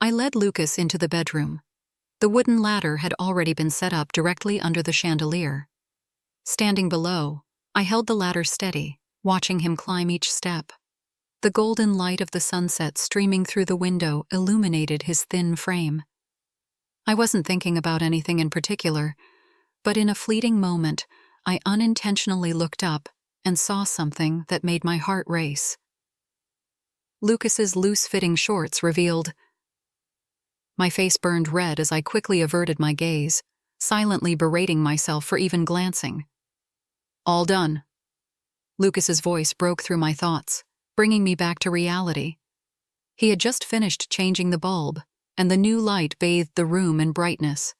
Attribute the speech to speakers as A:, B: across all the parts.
A: I led Lucas into the bedroom. The wooden ladder had already been set up directly under the chandelier. Standing below, I held the ladder steady, watching him climb each step. The golden light of the sunset streaming through the window illuminated his thin frame. I wasn't thinking about anything in particular, but in a fleeting moment, I unintentionally looked up and saw something that made my heart race. Lucas's loose-fitting shorts revealed. My face burned red as I quickly averted my gaze, silently berating myself for even glancing. All done. Lucas's voice broke through my thoughts, bringing me back to reality. He had just finished changing the bulb, and the new light bathed the room in brightness.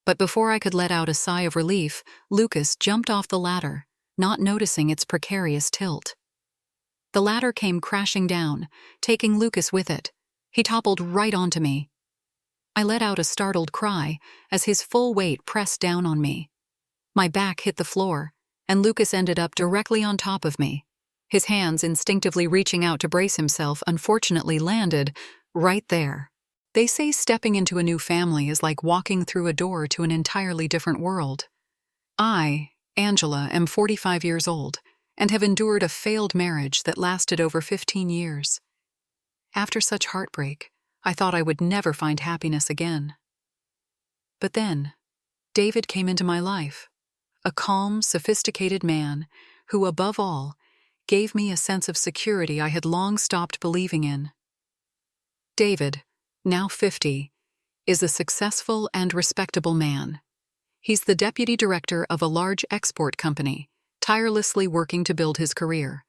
A: But before I could let out a sigh of relief, Lucas jumped off the ladder, not noticing its precarious tilt. The ladder came crashing down, taking Lucas with it. He toppled right onto me. I let out a startled cry as his full weight pressed down on me. My back hit the floor, and Lucas ended up directly on top of me. His hands, instinctively reaching out to brace himself, unfortunately landed right there. They say stepping into a new family is like walking through a door to an entirely different world. I, Angela, am 45 years old and have endured a failed marriage that lasted over 15 years. After such heartbreak, I thought I would never find happiness again. But then, David came into my life, a calm, sophisticated man who, above all, gave me a sense of security I had long stopped believing in. David, now 50, is a successful and respectable man. He's the deputy director of a large export company, tirelessly working to build his career.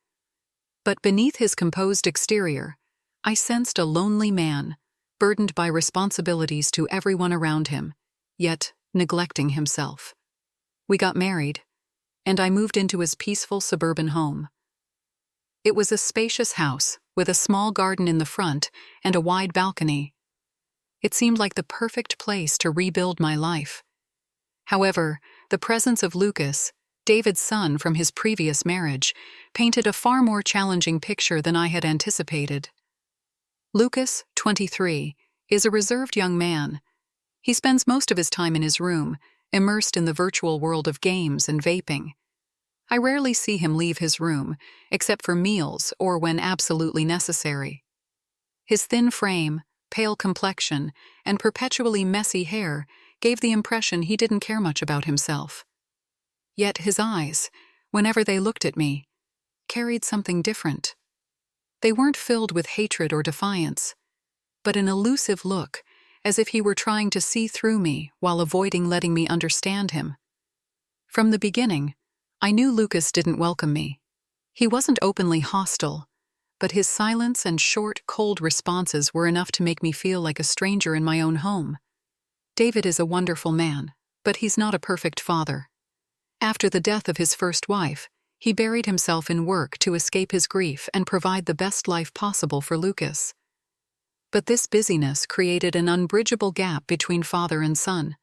A: But beneath his composed exterior, I sensed a lonely man, burdened by responsibilities to everyone around him, yet neglecting himself. We got married, and I moved into his peaceful suburban home. It was a spacious house with a small garden in the front and a wide balcony. It seemed like the perfect place to rebuild my life. However, the presence of Lucas, David's son from his previous marriage, painted a far more challenging picture than I had anticipated. Lucas, 23, is a reserved young man. He spends most of his time in his room, immersed in the virtual world of games and vaping. I rarely see him leave his room, except for meals or when absolutely necessary. His thin frame, pale complexion, and perpetually messy hair gave the impression he didn't care much about himself. Yet his eyes, whenever they looked at me, carried something different. They weren't filled with hatred or defiance, but an elusive look, as if he were trying to see through me while avoiding letting me understand him. From the beginning, I knew Lucas didn't welcome me. He wasn't openly hostile, but his silence and short, cold responses were enough to make me feel like a stranger in my own home. David is a wonderful man, but he's not a perfect father. After the death of his first wife, he buried himself in work to escape his grief and provide the best life possible for Lucas. But this busyness created an unbridgeable gap between father and son.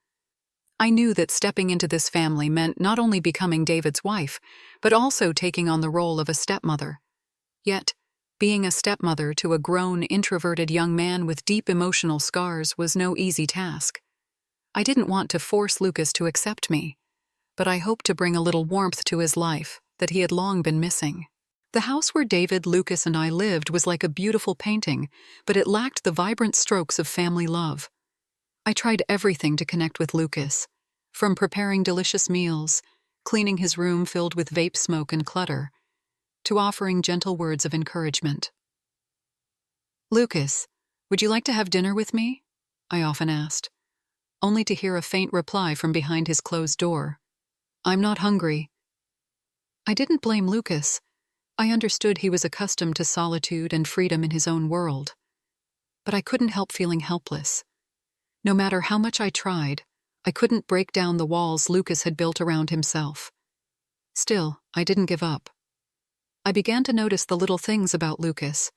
A: I knew that stepping into this family meant not only becoming David's wife, but also taking on the role of a stepmother. Yet, being a stepmother to a grown, introverted young man with deep emotional scars was no easy task. I didn't want to force Lucas to accept me, but I hoped to bring a little warmth to his life that he had long been missing. The house where David, Lucas, and I lived was like a beautiful painting, but it lacked the vibrant strokes of family love. I tried everything to connect with Lucas, from preparing delicious meals, cleaning his room filled with vape smoke and clutter, to offering gentle words of encouragement. "Lucas, would you like to have dinner with me?" I often asked, only to hear a faint reply from behind his closed door. "I'm not hungry." I didn't blame Lucas. I understood he was accustomed to solitude and freedom in his own world. But I couldn't help feeling helpless. No matter how much I tried, I couldn't break down the walls Lucas had built around himself. Still, I didn't give up. I began to notice the little things about Lucas,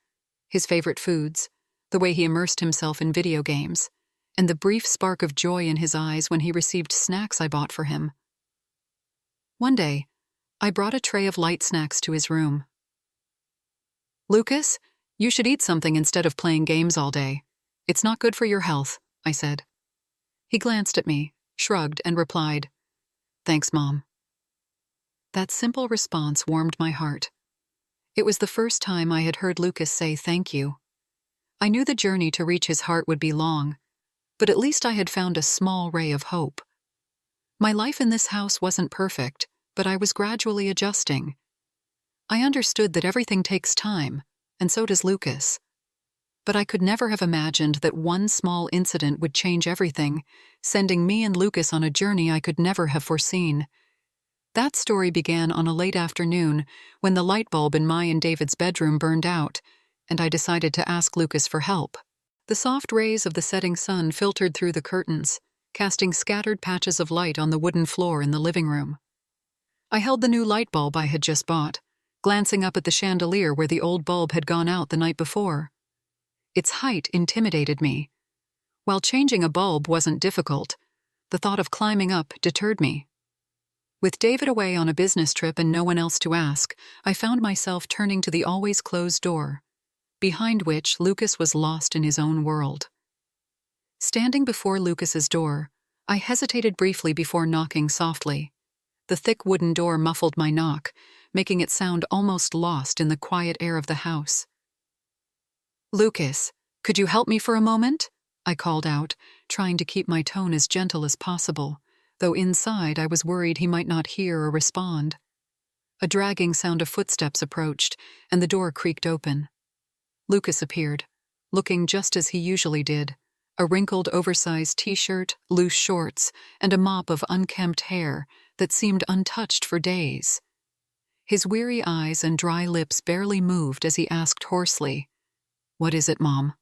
A: his favorite foods, the way he immersed himself in video games, and the brief spark of joy in his eyes when he received snacks I bought for him. One day, I brought a tray of light snacks to his room. "Lucas, you should eat something instead of playing games all day. It's not good for your health, I said. He glanced at me, shrugged, and replied, "Thanks, Mom." That simple response warmed my heart. It was the first time I had heard Lucas say thank you. I knew the journey to reach his heart would be long, but at least I had found a small ray of hope. My life in this house wasn't perfect, but I was gradually adjusting. I understood that everything takes time, and so does Lucas. But I could never have imagined that one small incident would change everything, sending me and Lucas on a journey I could never have foreseen. That story began on a late afternoon when the light bulb in my and David's bedroom burned out, and I decided to ask Lucas for help. The soft rays of the setting sun filtered through the curtains, casting scattered patches of light on the wooden floor in the living room. I held the new light bulb I had just bought, glancing up at the chandelier where the old bulb had gone out the night before. Its height intimidated me. While changing a bulb wasn't difficult, the thought of climbing up deterred me. With David away on a business trip and no one else to ask, I found myself turning to the always closed door, behind which Lucas was lost in his own world. Standing before Lucas's door, I hesitated briefly before knocking softly. The thick wooden door muffled my knock, making it sound almost lost in the quiet air of the house. "Lucas, could you help me for a moment?" I called out, trying to keep my tone as gentle as possible, though inside I was worried he might not hear or respond. A dragging sound of footsteps approached, and the door creaked open. Lucas appeared, looking just as he usually did, a wrinkled, oversized t-shirt, loose shorts, and a mop of unkempt hair that seemed untouched for days. His weary eyes and dry lips barely moved as he asked hoarsely, "What is it, Mom?"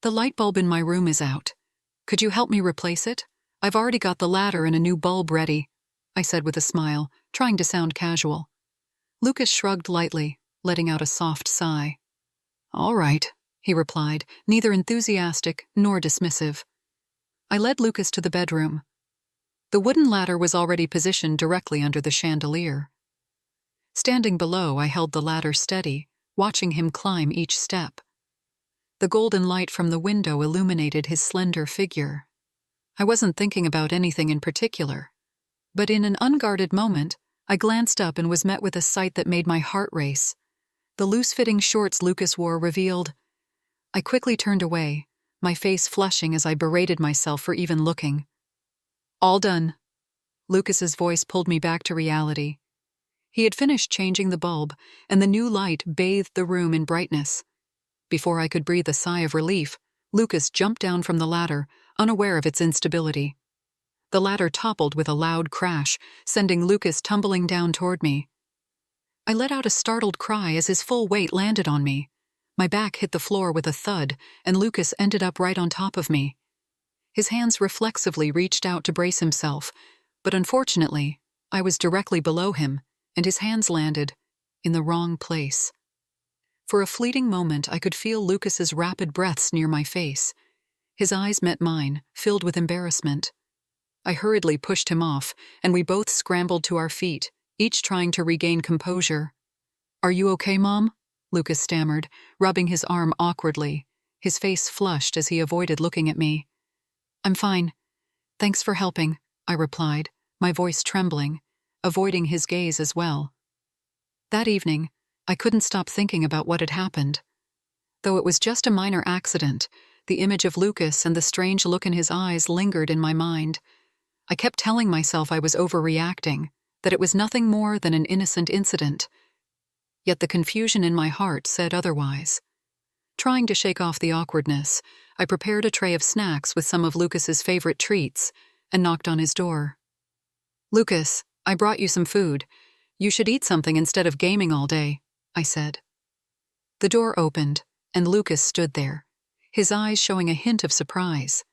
A: "The light bulb in my room is out. Could you help me replace it? I've already got the ladder and a new bulb ready," I said with a smile, trying to sound casual. Lucas shrugged lightly, letting out a soft sigh. "All right," he replied, neither enthusiastic nor dismissive. I led Lucas to the bedroom. The wooden ladder was already positioned directly under the chandelier. Standing below, I held the ladder steady, watching him climb each step. The golden light from the window illuminated his slender figure. I wasn't thinking about anything in particular, but in an unguarded moment, I glanced up and was met with a sight that made my heart race. The loose-fitting shorts Lucas wore revealed. I quickly turned away, my face flushing as I berated myself for even looking. "All done." Lucas's voice pulled me back to reality. He had finished changing the bulb, and the new light bathed the room in brightness. Before I could breathe a sigh of relief, Lucas jumped down from the ladder, unaware of its instability. The ladder toppled with a loud crash, sending Lucas tumbling down toward me. I let out a startled cry as his full weight landed on me. My back hit the floor with a thud, and Lucas ended up right on top of me. His hands reflexively reached out to brace himself, but unfortunately, I was directly below him, and his hands landed in the wrong place. For a fleeting moment, I could feel Lucas's rapid breaths near my face. His eyes met mine, filled with embarrassment. I hurriedly pushed him off, and we both scrambled to our feet, each trying to regain composure. "Are you okay, Mom?" Lucas stammered, rubbing his arm awkwardly. His face flushed as he avoided looking at me. "I'm fine. Thanks for helping," I replied, my voice trembling, avoiding his gaze as well. That evening, I couldn't stop thinking about what had happened. Though it was just a minor accident, the image of Lucas and the strange look in his eyes lingered in my mind. I kept telling myself I was overreacting, that it was nothing more than an innocent incident. Yet the confusion in my heart said otherwise. Trying to shake off the awkwardness, I prepared a tray of snacks with some of Lucas's favorite treats and knocked on his door. "Lucas, I brought you some food. You should eat something instead of gaming all day," I said. The door opened, and Lucas stood there, his eyes showing a hint of surprise.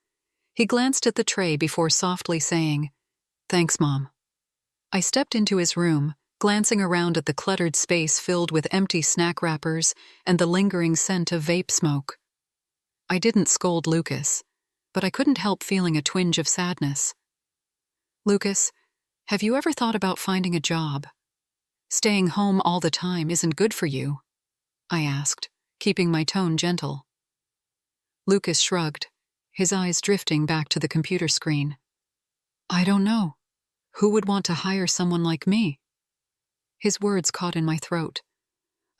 A: He glanced at the tray before softly saying, "Thanks, Mom." I stepped into his room, glancing around at the cluttered space filled with empty snack wrappers and the lingering scent of vape smoke. I didn't scold Lucas, but I couldn't help feeling a twinge of sadness. "Lucas, have you ever thought about finding a job? Staying home all the time isn't good for you," I asked, keeping my tone gentle. Lucas shrugged, his eyes drifting back to the computer screen. I don't know. Who would want to hire someone like me? His words caught in my throat.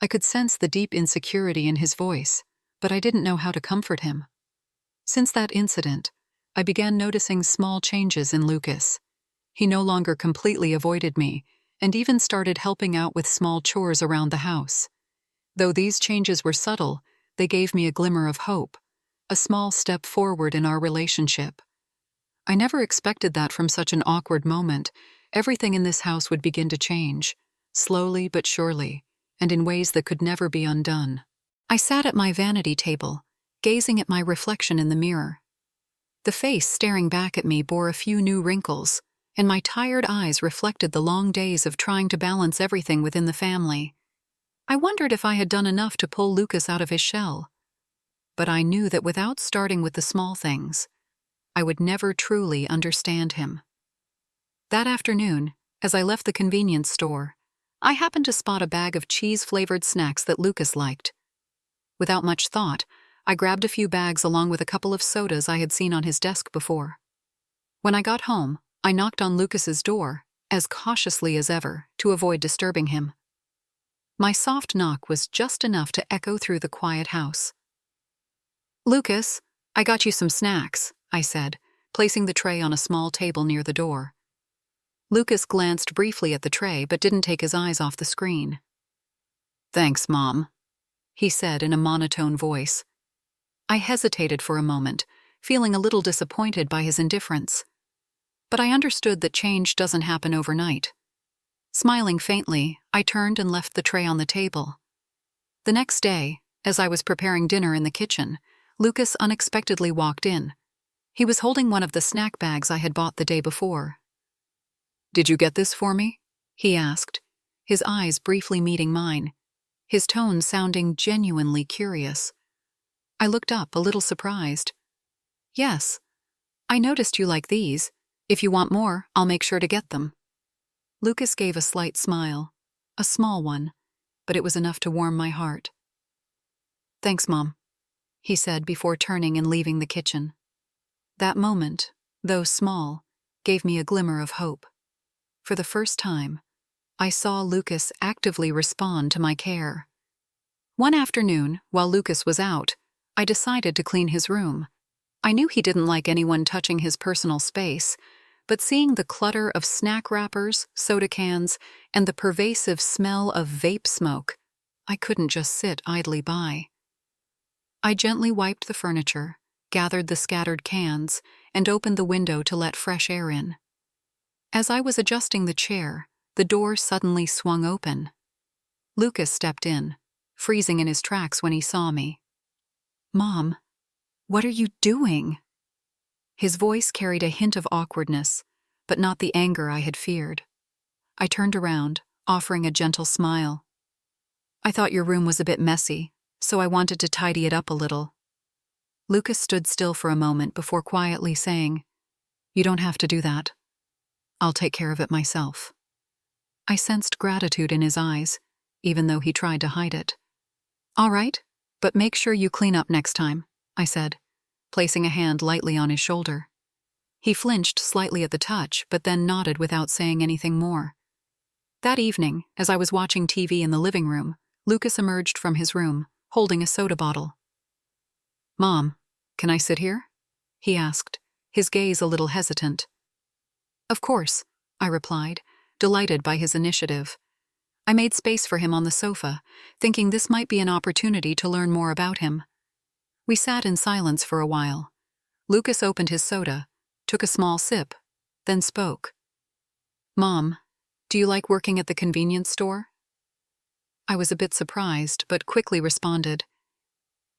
A: I could sense the deep insecurity in his voice, but I didn't know how to comfort him. Since that incident, I began noticing small changes in Lucas. He no longer completely avoided me, and even started helping out with small chores around the house. Though these changes were subtle, they gave me a glimmer of hope, a small step forward in our relationship. I never expected that from such an awkward moment. Everything in this house would begin to change, slowly but surely, and in ways that could never be undone. I sat at my vanity table, gazing at my reflection in the mirror. The face staring back at me bore a few new wrinkles, and my tired eyes reflected the long days of trying to balance everything within the family. I wondered if I had done enough to pull Lucas out of his shell. But I knew that without starting with the small things, I would never truly understand him. That afternoon, as I left the convenience store, I happened to spot a bag of cheese-flavored snacks that Lucas liked. Without much thought, I grabbed a few bags along with a couple of sodas I had seen on his desk before. When I got home, I knocked on Lucas's door, as cautiously as ever, to avoid disturbing him. My soft knock was just enough to echo through the quiet house. "Lucas, I got you some snacks," I said, placing the tray on a small table near the door. Lucas glanced briefly at the tray but didn't take his eyes off the screen. "Thanks, Mom," he said in a monotone voice. I hesitated for a moment, feeling a little disappointed by his indifference. But I understood that change doesn't happen overnight. Smiling faintly, I turned and left the tray on the table. The next day, as I was preparing dinner in the kitchen, Lucas unexpectedly walked in. He was holding one of the snack bags I had bought the day before. "Did you get this for me?" he asked, his eyes briefly meeting mine, his tone sounding genuinely curious. I looked up, a little surprised. "Yes. I noticed you like these. If you want more, I'll make sure to get them." Lucas gave a slight smile, a small one, but it was enough to warm my heart. "Thanks, Mom," he said before turning and leaving the kitchen. That moment, though small, gave me a glimmer of hope. For the first time, I saw Lucas actively respond to my care. One afternoon, while Lucas was out, I decided to clean his room. I knew he didn't like anyone touching his personal space, but seeing the clutter of snack wrappers, soda cans, and the pervasive smell of vape smoke, I couldn't just sit idly by. I gently wiped the furniture, gathered the scattered cans, and opened the window to let fresh air in. As I was adjusting the chair, the door suddenly swung open. Lucas stepped in, freezing in his tracks when he saw me. "Mom, what are you doing?" His voice carried a hint of awkwardness, but not the anger I had feared. I turned around, offering a gentle smile. "I thought your room was a bit messy, so I wanted to tidy it up a little." Lucas stood still for a moment before quietly saying, "You don't have to do that. I'll take care of it myself." I sensed gratitude in his eyes, even though he tried to hide it. "All right, but make sure you clean up next time," I said, placing a hand lightly on his shoulder. He flinched slightly at the touch, but then nodded without saying anything more. That evening, as I was watching TV in the living room, Lucas emerged from his room, holding a soda bottle. "Mom, can I sit here?" he asked, his gaze a little hesitant. "Of course," I replied, delighted by his initiative. I made space for him on the sofa, thinking this might be an opportunity to learn more about him. We sat in silence for a while. Lucas opened his soda, took a small sip, then spoke. "Mom, do you like working at the convenience store?" I was a bit surprised, but quickly responded,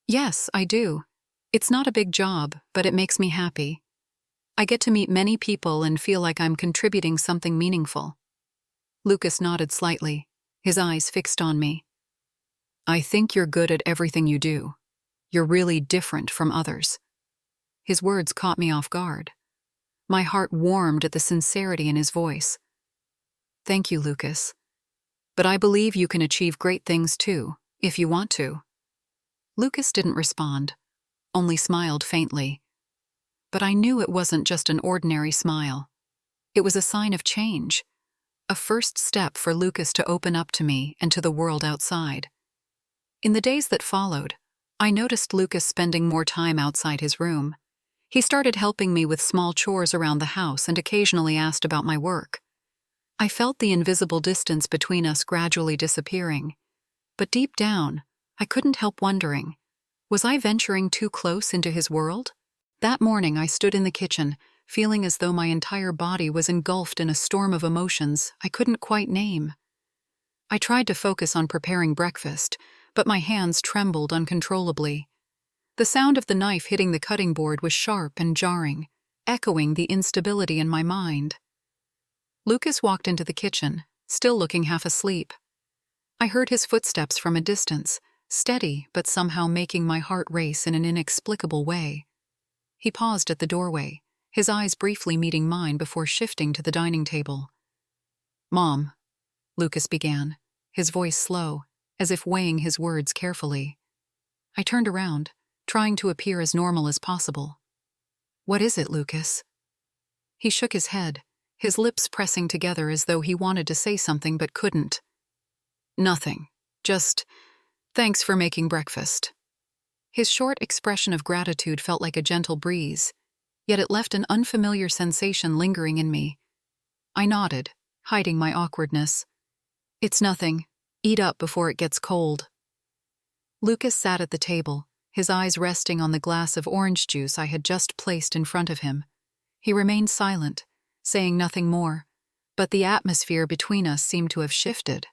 A: "Yes, I do. It's not a big job, but it makes me happy. I get to meet many people and feel like I'm contributing something meaningful." Lucas nodded slightly, his eyes fixed on me. "I think you're good at everything you do. You're really different from others." His words caught me off guard. My heart warmed at the sincerity in his voice. "Thank you, Lucas. But I believe you can achieve great things too, if you want to." Lucas didn't respond, only smiled faintly. But I knew it wasn't just an ordinary smile. It was a sign of change, a first step for Lucas to open up to me and to the world outside. In the days that followed, I noticed Lucas spending more time outside his room. He started helping me with small chores around the house and occasionally asked about my work. I felt the invisible distance between us gradually disappearing. But deep down, I couldn't help wondering, was I venturing too close into his world? That morning I stood in the kitchen, feeling as though my entire body was engulfed in a storm of emotions I couldn't quite name. I tried to focus on preparing breakfast, but my hands trembled uncontrollably. The sound of the knife hitting the cutting board was sharp and jarring, echoing the instability in my mind. Lucas walked into the kitchen, still looking half asleep. I heard his footsteps from a distance, steady but somehow making my heart race in an inexplicable way. He paused at the doorway, his eyes briefly meeting mine before shifting to the dining table. "Mom," Lucas began, his voice slow, as if weighing his words carefully. I turned around, trying to appear as normal as possible. "What is it, Lucas?" He shook his head, his lips pressing together as though he wanted to say something but couldn't. "Nothing. Just, thanks for making breakfast." His short expression of gratitude felt like a gentle breeze, yet it left an unfamiliar sensation lingering in me. I nodded, hiding my awkwardness. "It's nothing. Eat up before it gets cold." Lucas sat at the table, his eyes resting on the glass of orange juice I had just placed in front of him. He remained silent, saying nothing more, but the atmosphere between us seemed to have shifted.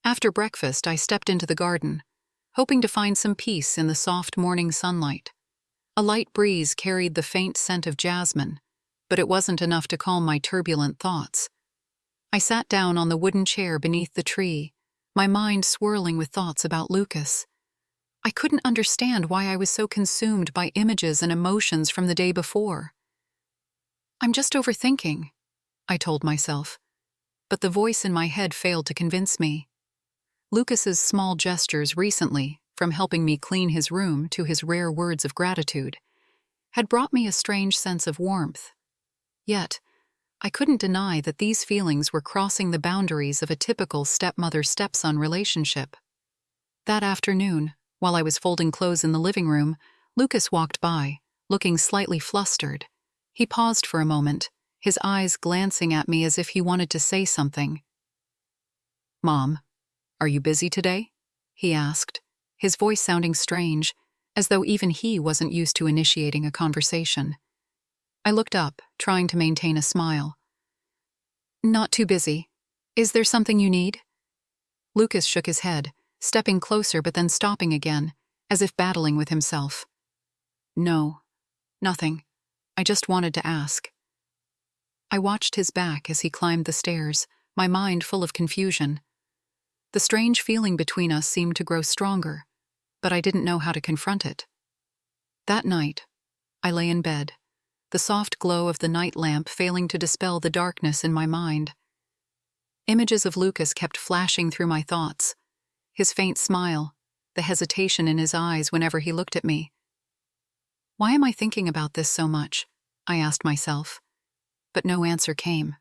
A: After breakfast, I stepped into the garden, hoping to find some peace in the soft morning sunlight. A light breeze carried the faint scent of jasmine, but it wasn't enough to calm my turbulent thoughts. I sat down on the wooden chair beneath the tree, my mind swirling with thoughts about Lucas. I couldn't understand why I was so consumed by images and emotions from the day before. "I'm just overthinking," I told myself, but the voice in my head failed to convince me. Lucas's small gestures recently, from helping me clean his room to his rare words of gratitude, had brought me a strange sense of warmth. Yet, I couldn't deny that these feelings were crossing the boundaries of a typical stepmother-stepson relationship. That afternoon, while I was folding clothes in the living room, Lucas walked by, looking slightly flustered. He paused for a moment, his eyes glancing at me as if he wanted to say something. "Mom, are you busy today?" he asked, his voice sounding strange, as though even he wasn't used to initiating a conversation. I looked up, trying to maintain a smile. "Not too busy. Is there something you need?" Lucas shook his head, stepping closer but then stopping again, as if battling with himself. "No, nothing. I just wanted to ask." I watched his back as he climbed the stairs, my mind full of confusion. The strange feeling between us seemed to grow stronger, but I didn't know how to confront it. That night, I lay in bed, the soft glow of the night lamp failing to dispel the darkness in my mind. Images of Lucas kept flashing through my thoughts, his faint smile, the hesitation in his eyes whenever he looked at me. Why am I thinking about this so much? I asked myself, but no answer came.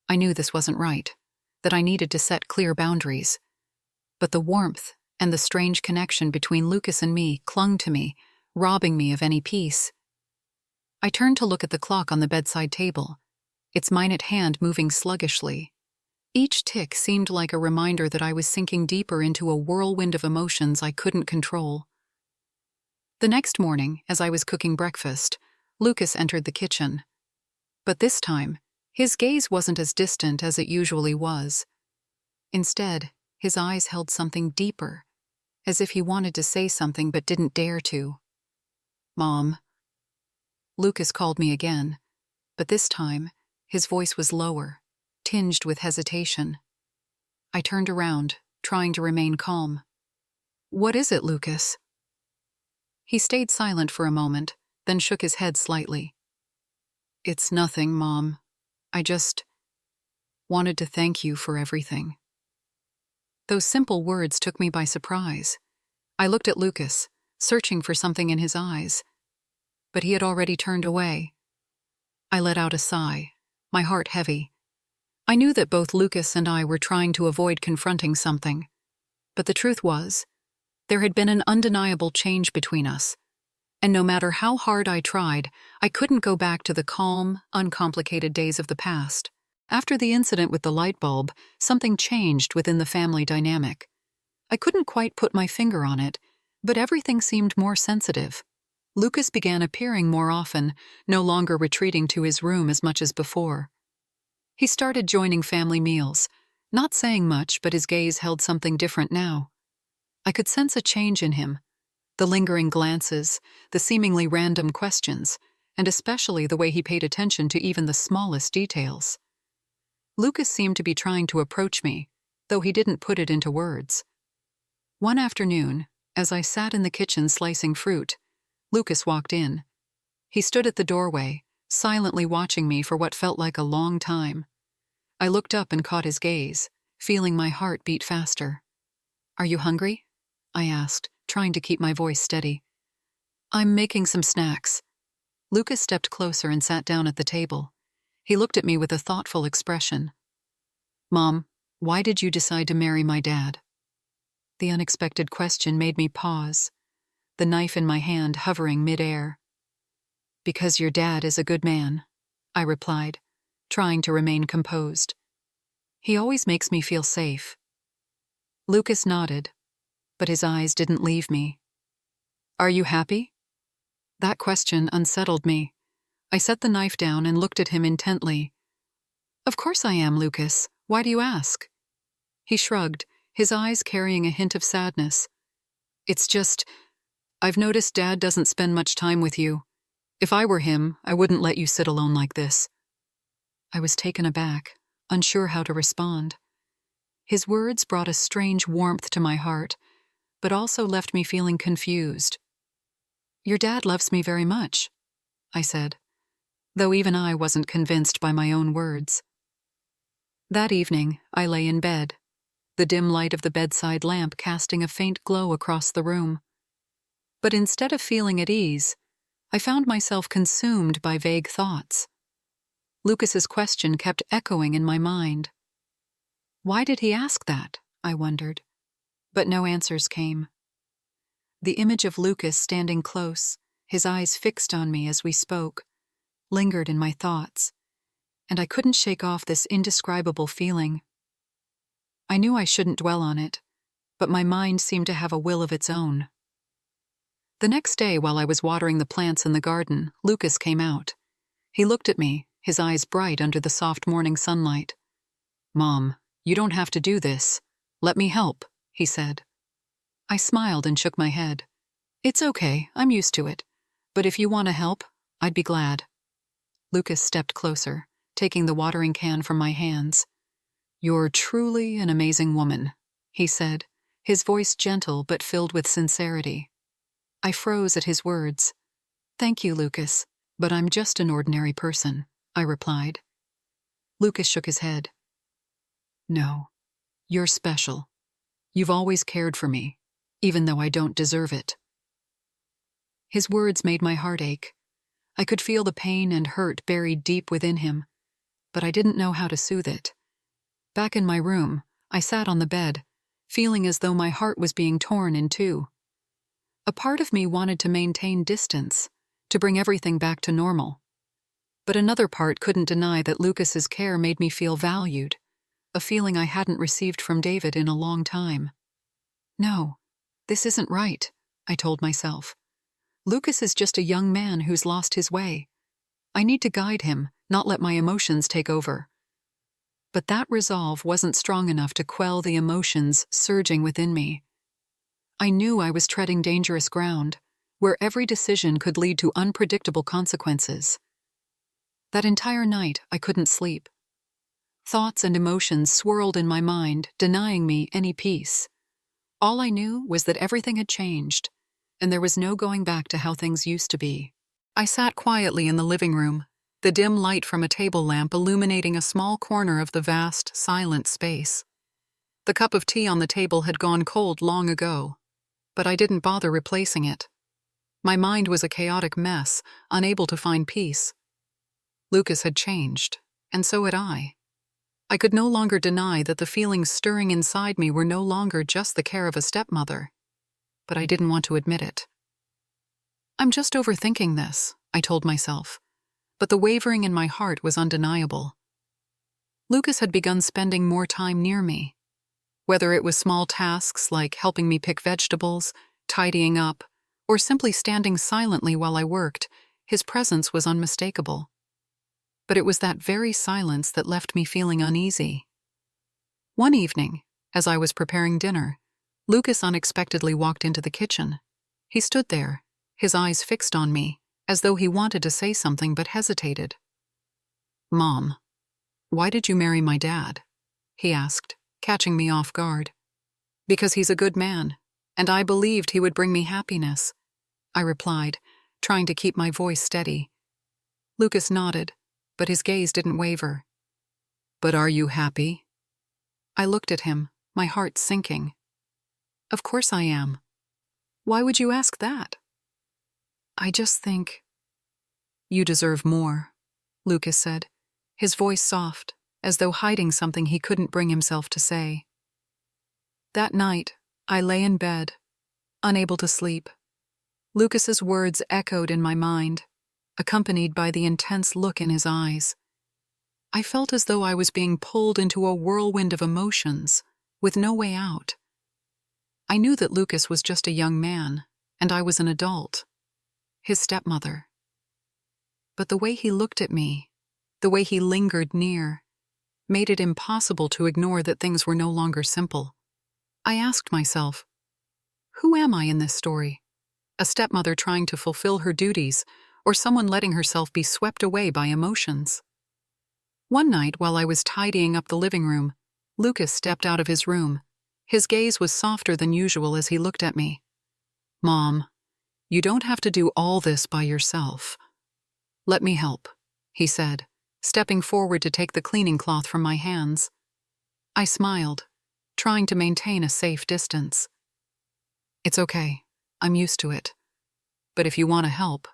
A: I knew this wasn't right, that I needed to set clear boundaries. But the warmth and the strange connection between Lucas and me clung to me, robbing me of any peace. I turned to look at the clock on the bedside table, its minute hand moving sluggishly. Each tick seemed like a reminder that I was sinking deeper into a whirlwind of emotions I couldn't control. The next morning, as I was cooking breakfast, Lucas entered the kitchen. But this time, his gaze wasn't as distant as it usually was. Instead, his eyes held something deeper, as if he wanted to say something but didn't dare to. "Mom." Lucas called me again, but this time, his voice was lower, tinged with hesitation. I turned around, trying to remain calm. "What is it, Lucas?" He stayed silent for a moment, then shook his head slightly. "It's nothing, Mom. I just wanted to thank you for everything." Those simple words took me by surprise. I looked at Lucas, searching for something in his eyes. But he had already turned away. I let out a sigh, my heart heavy. I knew that both Lucas and I were trying to avoid confronting something. But the truth was, there had been an undeniable change between us. And no matter how hard I tried, I couldn't go back to the calm, uncomplicated days of the past. After the incident with the light bulb, something changed within the family dynamic. I couldn't quite put my finger on it, but everything seemed more sensitive. Lucas began appearing more often, no longer retreating to his room as much as before. He started joining family meals, not saying much, but his gaze held something different now. I could sense a change in him. The lingering glances, the seemingly random questions, and especially the way he paid attention to even the smallest details. Lucas seemed to be trying to approach me, though he didn't put it into words. One afternoon, as I sat in the kitchen slicing fruit, Lucas walked in. He stood at the doorway, silently watching me for what felt like a long time. I looked up and caught his gaze, feeling my heart beat faster. "Are you hungry?" I asked, trying to keep my voice steady. "I'm making some snacks." Lucas stepped closer and sat down at the table. He looked at me with a thoughtful expression. "Mom, why did you decide to marry my dad?" The unexpected question made me pause, the knife in my hand hovering mid-air. "Because your dad is a good man," I replied, trying to remain composed. "He always makes me feel safe." Lucas nodded, but his eyes didn't leave me. "Are you happy?" That question unsettled me. I set the knife down and looked at him intently. "Of course I am, Lucas. Why do you ask?" He shrugged, his eyes carrying a hint of sadness. "It's just, I've noticed Dad doesn't spend much time with you. If I were him, I wouldn't let you sit alone like this." I was taken aback, unsure how to respond. His words brought a strange warmth to my heart, but also left me feeling confused. "Your dad loves me very much," I said, though even I wasn't convinced by my own words. That evening, I lay in bed, the dim light of the bedside lamp casting a faint glow across the room. But instead of feeling at ease, I found myself consumed by vague thoughts. Lucas's question kept echoing in my mind. Why did he ask that? I wondered. But no answers came. The image of Lucas standing close, his eyes fixed on me as we spoke, lingered in my thoughts, and I couldn't shake off this indescribable feeling. I knew I shouldn't dwell on it, but my mind seemed to have a will of its own. The next day, while I was watering the plants in the garden, Lucas came out. He looked at me, his eyes bright under the soft morning sunlight. "Mom, you don't have to do this. Let me help," he said. I smiled and shook my head. "It's okay, I'm used to it. But if you want to help, I'd be glad." Lucas stepped closer, taking the watering can from my hands. "You're truly an amazing woman," he said, his voice gentle but filled with sincerity. I froze at his words. "Thank you, Lucas, but I'm just an ordinary person," I replied. Lucas shook his head. "No, you're special. You've always cared for me, even though I don't deserve it." His words made my heart ache. I could feel the pain and hurt buried deep within him, but I didn't know how to soothe it. Back in my room, I sat on the bed, feeling as though my heart was being torn in two. A part of me wanted to maintain distance, to bring everything back to normal. But another part couldn't deny that Lucas's care made me feel valued, a feeling I hadn't received from David in a long time. "No, this isn't right," I told myself. "Lucas is just a young man who's lost his way. I need to guide him, not let my emotions take over." But that resolve wasn't strong enough to quell the emotions surging within me. I knew I was treading dangerous ground, where every decision could lead to unpredictable consequences. That entire night, I couldn't sleep. Thoughts and emotions swirled in my mind, denying me any peace. All I knew was that everything had changed, and there was no going back to how things used to be. I sat quietly in the living room, the dim light from a table lamp illuminating a small corner of the vast, silent space. The cup of tea on the table had gone cold long ago, but I didn't bother replacing it. My mind was a chaotic mess, unable to find peace. Lucas had changed, and so had I. I could no longer deny that the feelings stirring inside me were no longer just the care of a stepmother, but I didn't want to admit it. I'm just overthinking this, I told myself, but the wavering in my heart was undeniable. Lucas had begun spending more time near me. Whether it was small tasks like helping me pick vegetables, tidying up, or simply standing silently while I worked, his presence was unmistakable. But it was that very silence that left me feeling uneasy. One evening, as I was preparing dinner, Lucas unexpectedly walked into the kitchen. He stood there, his eyes fixed on me, as though he wanted to say something but hesitated. "Mom, why did you marry my dad?" he asked, catching me off guard. "Because he's a good man, and I believed he would bring me happiness," I replied, trying to keep my voice steady. Lucas nodded, but his gaze didn't waver. "But are you happy?" I looked at him, my heart sinking. "Of course I am. Why would you ask that?" "I just think—" "You deserve more," Lucas said, his voice soft, as though hiding something he couldn't bring himself to say. That night, I lay in bed, unable to sleep. Lucas's words echoed in my mind, accompanied by the intense look in his eyes. I felt as though I was being pulled into a whirlwind of emotions, with no way out. I knew that Lucas was just a young man, and I was an adult, his stepmother. But the way he looked at me, the way he lingered near, made it impossible to ignore that things were no longer simple. I asked myself, who am I in this story? A stepmother trying to fulfill her duties, or someone letting herself be swept away by emotions? One night, while I was tidying up the living room, Lucas stepped out of his room. His gaze was softer than usual as he looked at me. "Mom, you don't have to do all this by yourself. Let me help," he said, stepping forward to take the cleaning cloth from my hands. I smiled, trying to maintain a safe distance. "It's okay, I'm used to it. But if you want to help,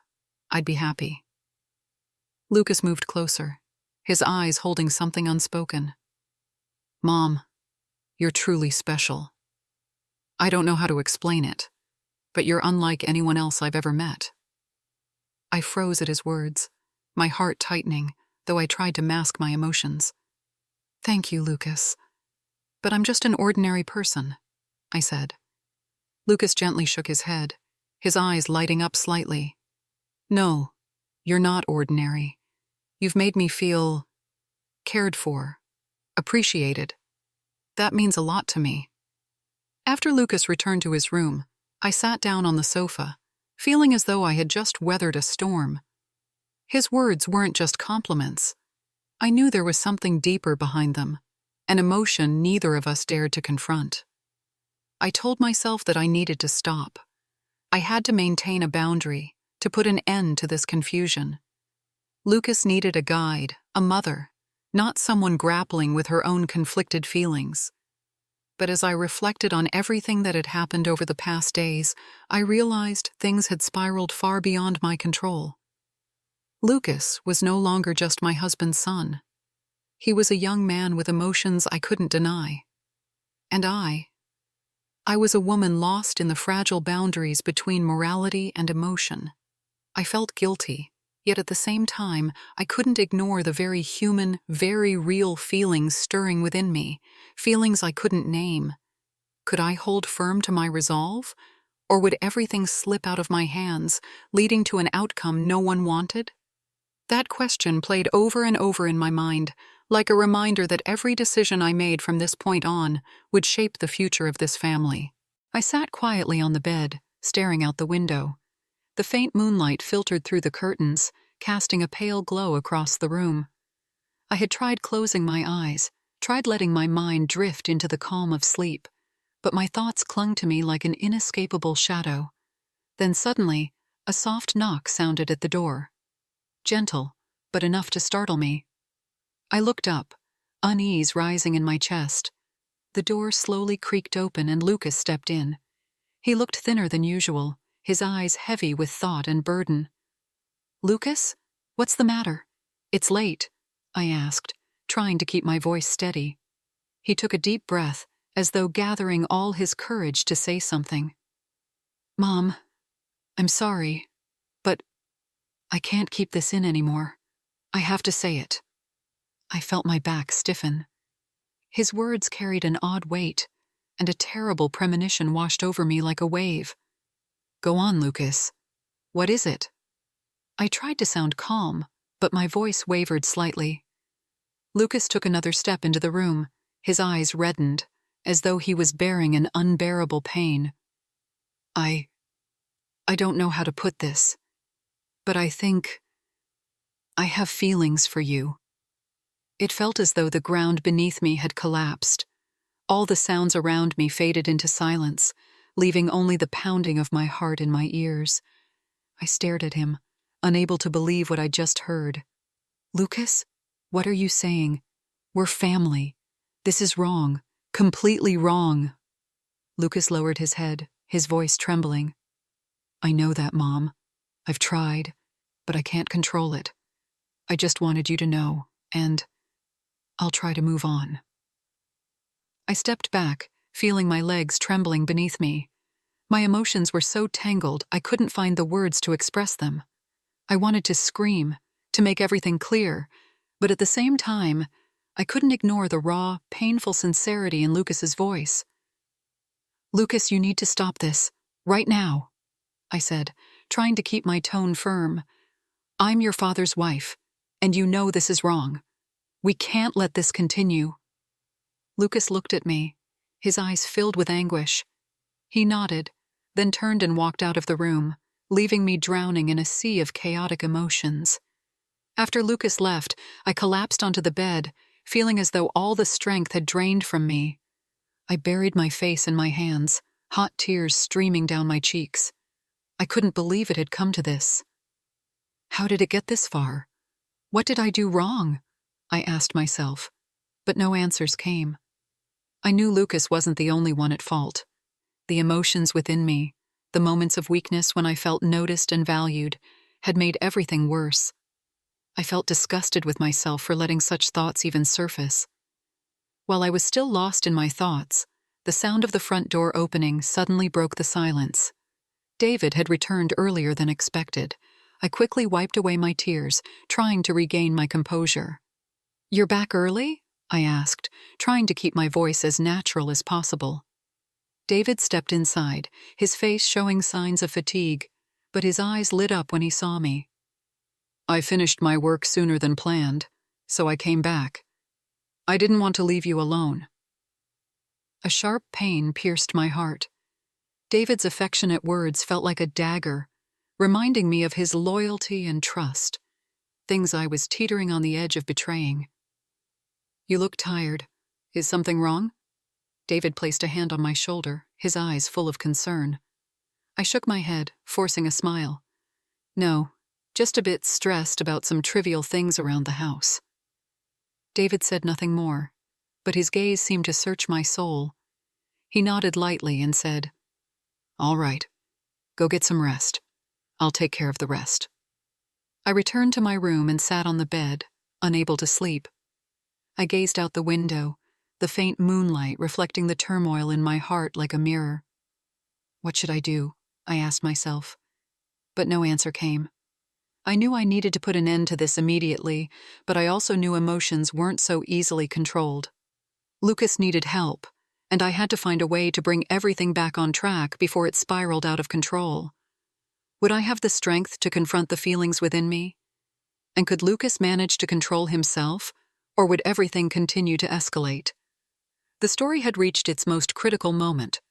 A: I'd be happy." Lucas moved closer, his eyes holding something unspoken. "Mom, you're truly special. I don't know how to explain it, but you're unlike anyone else I've ever met." I froze at his words, my heart tightening, though I tried to mask my emotions. "Thank you, Lucas. But I'm just an ordinary person," I said. Lucas gently shook his head, his eyes lighting up slightly. "No, you're not ordinary. You've made me feel cared for, appreciated. That means a lot to me." After Lucas returned to his room, I sat down on the sofa, feeling as though I had just weathered a storm. His words weren't just compliments. I knew there was something deeper behind them, an emotion neither of us dared to confront. I told myself that I needed to stop. I had to maintain a boundary, to put an end to this confusion. Lucas needed a guide, a mother, not someone grappling with her own conflicted feelings. But as I reflected on everything that had happened over the past days, I realized things had spiraled far beyond my control. Lucas was no longer just my husband's son. He was a young man with emotions I couldn't deny. And I was a woman lost in the fragile boundaries between morality and emotion. I felt guilty, yet at the same time, I couldn't ignore the very human, very real feelings stirring within me, feelings I couldn't name. Could I hold firm to my resolve, or would everything slip out of my hands, leading to an outcome no one wanted? That question played over and over in my mind, like a reminder that every decision I made from this point on would shape the future of this family. I sat quietly on the bed, staring out the window. The faint moonlight filtered through the curtains, casting a pale glow across the room. I had tried closing my eyes, tried letting my mind drift into the calm of sleep, but my thoughts clung to me like an inescapable shadow. Then suddenly, a soft knock sounded at the door. Gentle, but enough to startle me. I looked up, unease rising in my chest. The door slowly creaked open and Lucas stepped in. He looked thinner than usual, his eyes heavy with thought and burden. "Lucas? What's the matter? It's late," I asked, trying to keep my voice steady. He took a deep breath, as though gathering all his courage to say something. "Mom, I'm sorry, but I can't keep this in anymore. I have to say it." I felt my back stiffen. His words carried an odd weight, and a terrible premonition washed over me like a wave. "Go on, Lucas. What is it?" I tried to sound calm, but my voice wavered slightly. Lucas took another step into the room, his eyes reddened, as though he was bearing an unbearable pain. I don't know how to put this, but I think I have feelings for you." It felt as though the ground beneath me had collapsed. All the sounds around me faded into silence, leaving only the pounding of my heart in my ears. I stared at him, unable to believe what I'd just heard. "Lucas, what are you saying? We're family. This is wrong, completely wrong." Lucas lowered his head, his voice trembling. "I know that, Mom. I've tried, but I can't control it. I just wanted you to know, and I'll try to move on." I stepped back, feeling my legs trembling beneath me. My emotions were so tangled I couldn't find the words to express them. I wanted to scream, to make everything clear, but at the same time, I couldn't ignore the raw, painful sincerity in Lucas's voice. "Lucas, you need to stop this, right now," I said, trying to keep my tone firm. "I'm your father's wife, and you know this is wrong. We can't let this continue." Lucas looked at me, his eyes filled with anguish. He nodded, then turned and walked out of the room, leaving me drowning in a sea of chaotic emotions. After Lucas left, I collapsed onto the bed, feeling as though all the strength had drained from me. I buried my face in my hands, hot tears streaming down my cheeks. I couldn't believe it had come to this. How did it get this far? What did I do wrong? I asked myself, but no answers came. I knew Lucas wasn't the only one at fault. The emotions within me, the moments of weakness when I felt noticed and valued, had made everything worse. I felt disgusted with myself for letting such thoughts even surface. While I was still lost in my thoughts, the sound of the front door opening suddenly broke the silence. David had returned earlier than expected. I quickly wiped away my tears, trying to regain my composure. "You're back early?" I asked, trying to keep my voice as natural as possible. David stepped inside, his face showing signs of fatigue, but his eyes lit up when he saw me. "I finished my work sooner than planned, so I came back. I didn't want to leave you alone." A sharp pain pierced my heart. David's affectionate words felt like a dagger, reminding me of his loyalty and trust, things I was teetering on the edge of betraying. "You look tired. Is something wrong?" David placed a hand on my shoulder, his eyes full of concern. I shook my head, forcing a smile. "No, just a bit stressed about some trivial things around the house." David said nothing more, but his gaze seemed to search my soul. He nodded lightly and said, "All right, go get some rest. I'll take care of the rest." I returned to my room and sat on the bed, unable to sleep. I gazed out the window, the faint moonlight reflecting the turmoil in my heart like a mirror. What should I do? I asked myself. But no answer came. I knew I needed to put an end to this immediately, but I also knew emotions weren't so easily controlled. Lucas needed help, and I had to find a way to bring everything back on track before it spiraled out of control. Would I have the strength to confront the feelings within me? And could Lucas manage to control himself, or would everything continue to escalate? The story had reached its most critical moment,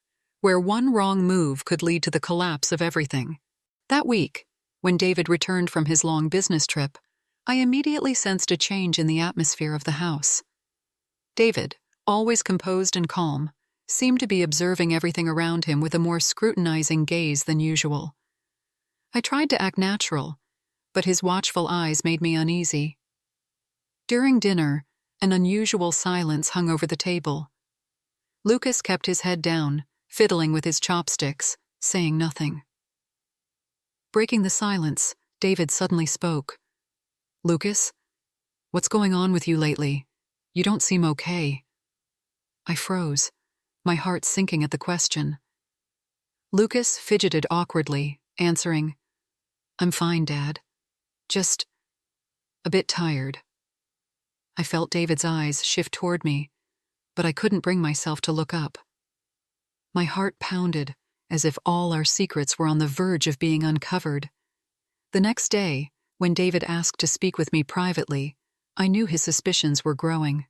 A: where one wrong move could lead to the collapse of everything. That week, when David returned from his long business trip, I immediately sensed a change in the atmosphere of the house. David, always composed and calm, seemed to be observing everything around him with a more scrutinizing gaze than usual. I tried to act natural, but his watchful eyes made me uneasy. During dinner, an unusual silence hung over the table. Lucas kept his head down, fiddling with his chopsticks, saying nothing. Breaking the silence, David suddenly spoke. "Lucas, what's going on with you lately? You don't seem okay." I froze, my heart sinking at the question. Lucas fidgeted awkwardly, answering, "I'm fine, Dad. Just a bit tired." I felt David's eyes shift toward me, but I couldn't bring myself to look up. My heart pounded, as if all our secrets were on the verge of being uncovered. The next day, when David asked to speak with me privately, I knew his suspicions were growing.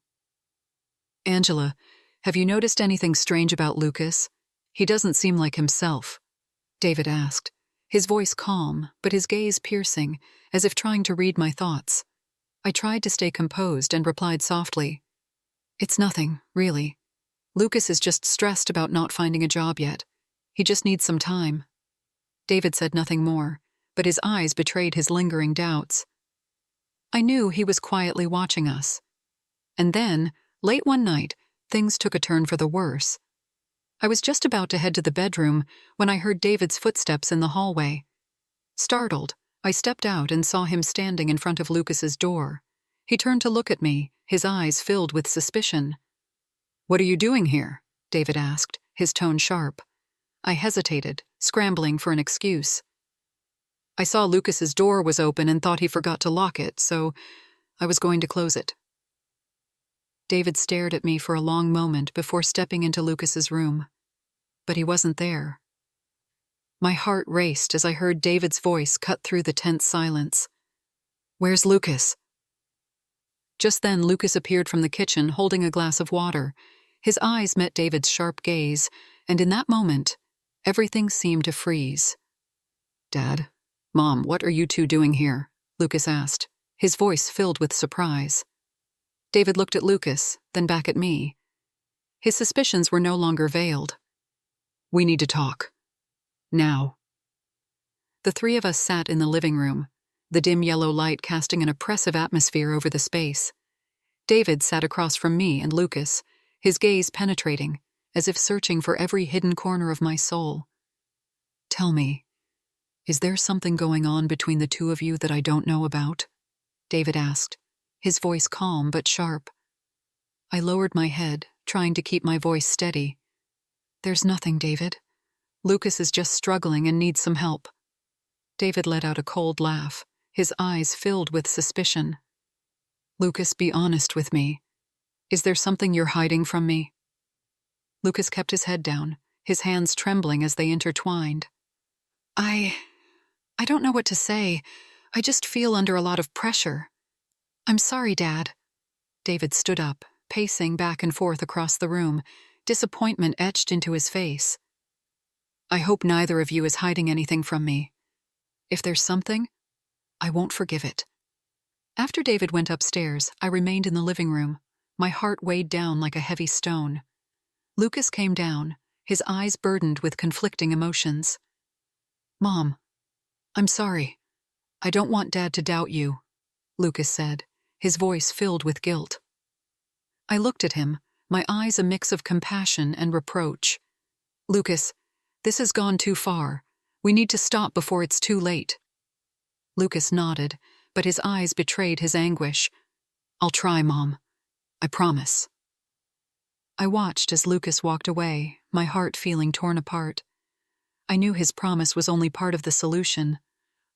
A: "Angela, have you noticed anything strange about Lucas? He doesn't seem like himself," David asked, his voice calm, but his gaze piercing, as if trying to read my thoughts. I tried to stay composed and replied softly, "It's nothing, really. Lucas is just stressed about not finding a job yet. He just needs some time." David said nothing more, but his eyes betrayed his lingering doubts. I knew he was quietly watching us. And then, late one night, things took a turn for the worse. I was just about to head to the bedroom when I heard David's footsteps in the hallway. Startled, I stepped out and saw him standing in front of Lucas's door. He turned to look at me, his eyes filled with suspicion. "What are you doing here?" David asked, his tone sharp. I hesitated, scrambling for an excuse. "I saw Lucas's door was open and thought he forgot to lock it, so I was going to close it." David stared at me for a long moment before stepping into Lucas's room. But he wasn't there. My heart raced as I heard David's voice cut through the tense silence. "Where's Lucas?" Just then, Lucas appeared from the kitchen holding a glass of water. His eyes met David's sharp gaze, and in that moment, everything seemed to freeze. "Dad, Mom, what are you two doing here?" Lucas asked, his voice filled with surprise. David looked at Lucas, then back at me. His suspicions were no longer veiled. "We need to talk. Now." The three of us sat in the living room, the dim yellow light casting an oppressive atmosphere over the space. David sat across from me and Lucas, his gaze penetrating, as if searching for every hidden corner of my soul. "Tell me, is there something going on between the two of you that I don't know about?" David asked, his voice calm but sharp. I lowered my head, trying to keep my voice steady. "There's nothing, David. Lucas is just struggling and needs some help." David let out a cold laugh, his eyes filled with suspicion. "Lucas, be honest with me. Is there something you're hiding from me?" Lucas kept his head down, his hands trembling as they intertwined. I don't know what to say. I just feel under a lot of pressure. I'm sorry, Dad." David stood up, pacing back and forth across the room, disappointment etched into his face. "I hope neither of you is hiding anything from me. If there's something, I won't forgive it." After David went upstairs, I remained in the living room, my heart weighed down like a heavy stone. Lucas came down, his eyes burdened with conflicting emotions. "Mom, I'm sorry. I don't want Dad to doubt you," Lucas said, his voice filled with guilt. I looked at him, my eyes a mix of compassion and reproach. "Lucas, this has gone too far. We need to stop before it's too late." Lucas nodded, but his eyes betrayed his anguish. "I'll try, Mom. I promise." I watched as Lucas walked away, my heart feeling torn apart. I knew his promise was only part of the solution.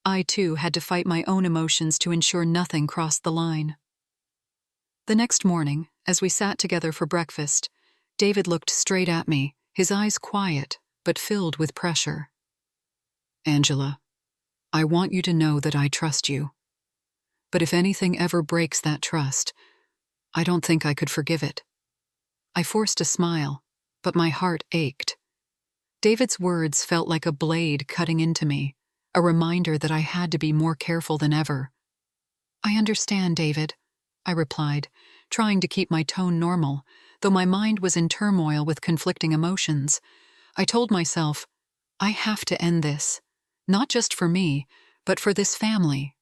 A: I, too, had to fight my own emotions to ensure nothing crossed the line. The next morning, as we sat together for breakfast, David looked straight at me, his eyes quiet, but filled with pressure. "Angela, I want you to know that I trust you. But if anything ever breaks that trust, I don't think I could forgive it." I forced a smile, but my heart ached. David's words felt like a blade cutting into me, a reminder that I had to be more careful than ever. "I understand, David," I replied, trying to keep my tone normal, though my mind was in turmoil with conflicting emotions. I told myself, I have to end this, not just for me, but for this family.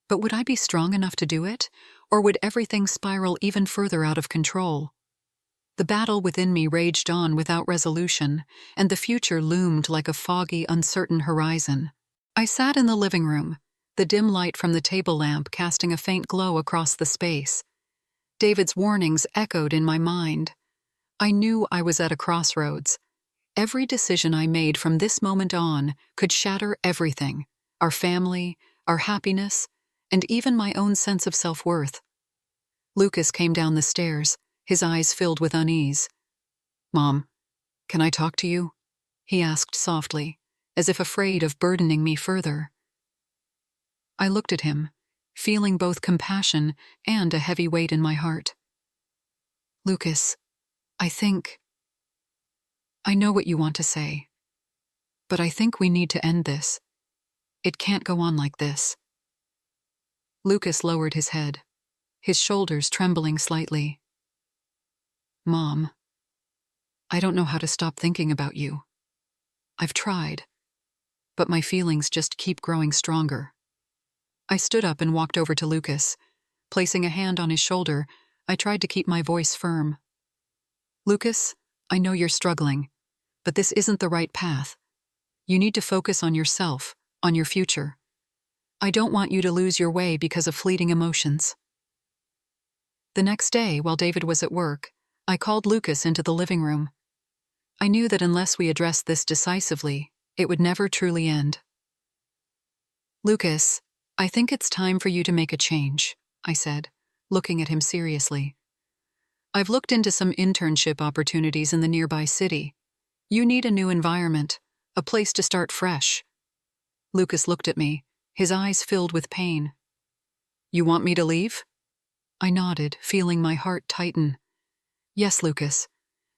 A: But would I be strong enough to do it, or would everything spiral even further out of control? The battle within me raged on without resolution, and the future loomed like a foggy, uncertain horizon. I sat in the living room, the dim light from the table lamp casting a faint glow across the space. David's warnings echoed in my mind. I knew I was at a crossroads. Every decision I made from this moment on could shatter everything: our family, our happiness, and even my own sense of self-worth. Lucas came down the stairs, his eyes filled with unease. "Mom, can I talk to you?" he asked softly, as if afraid of burdening me further. I looked at him, feeling both compassion and a heavy weight in my heart. "Lucas, I know what you want to say, but I think we need to end this. It can't go on like this." Lucas lowered his head, his shoulders trembling slightly. "Mom, I don't know how to stop thinking about you. I've tried, but my feelings just keep growing stronger." I stood up and walked over to Lucas. Placing a hand on his shoulder, I tried to keep my voice firm. "Lucas, I know you're struggling, but this isn't the right path. You need to focus on yourself, on your future. I don't want you to lose your way because of fleeting emotions." The next day, while David was at work, I called Lucas into the living room. I knew that unless we addressed this decisively, it would never truly end. "Lucas, I think it's time for you to make a change," I said, looking at him seriously. "I've looked into some internship opportunities in the nearby city. You need a new environment, a place to start fresh." Lucas looked at me, his eyes filled with pain. "You want me to leave?" I nodded, feeling my heart tighten. "Yes, Lucas.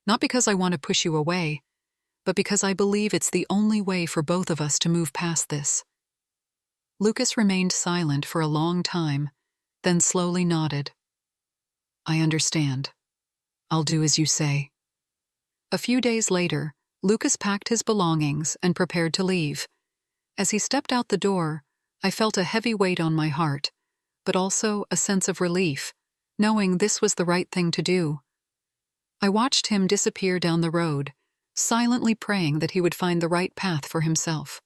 A: Not because I want to push you away, but because I believe it's the only way for both of us to move past this." Lucas remained silent for a long time, then slowly nodded. "I understand. I'll do as you say." A few days later, Lucas packed his belongings and prepared to leave. As he stepped out the door, I felt a heavy weight on my heart, but also a sense of relief, knowing this was the right thing to do. I watched him disappear down the road, silently praying that he would find the right path for himself.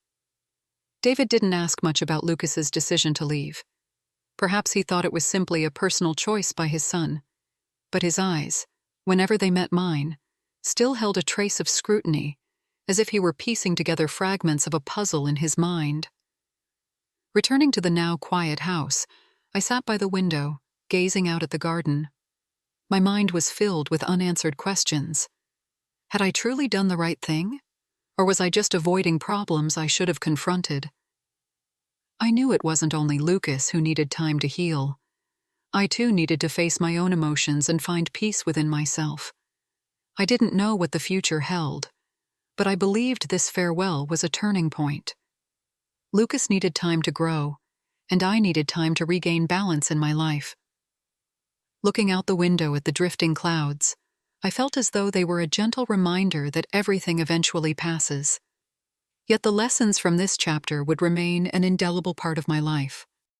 A: David didn't ask much about Lucas's decision to leave. Perhaps he thought it was simply a personal choice by his son, but his eyes, whenever they met mine, still held a trace of scrutiny, as if he were piecing together fragments of a puzzle in his mind. Returning to the now quiet house, I sat by the window, gazing out at the garden. My mind was filled with unanswered questions. Had I truly done the right thing? Or was I just avoiding problems I should have confronted? I knew it wasn't only Lucas who needed time to heal. I too needed to face my own emotions and find peace within myself. I didn't know what the future held, but I believed this farewell was a turning point. Lucas needed time to grow, and I needed time to regain balance in my life. Looking out the window at the drifting clouds, I felt as though they were a gentle reminder that everything eventually passes. Yet the lessons from this chapter would remain an indelible part of my life.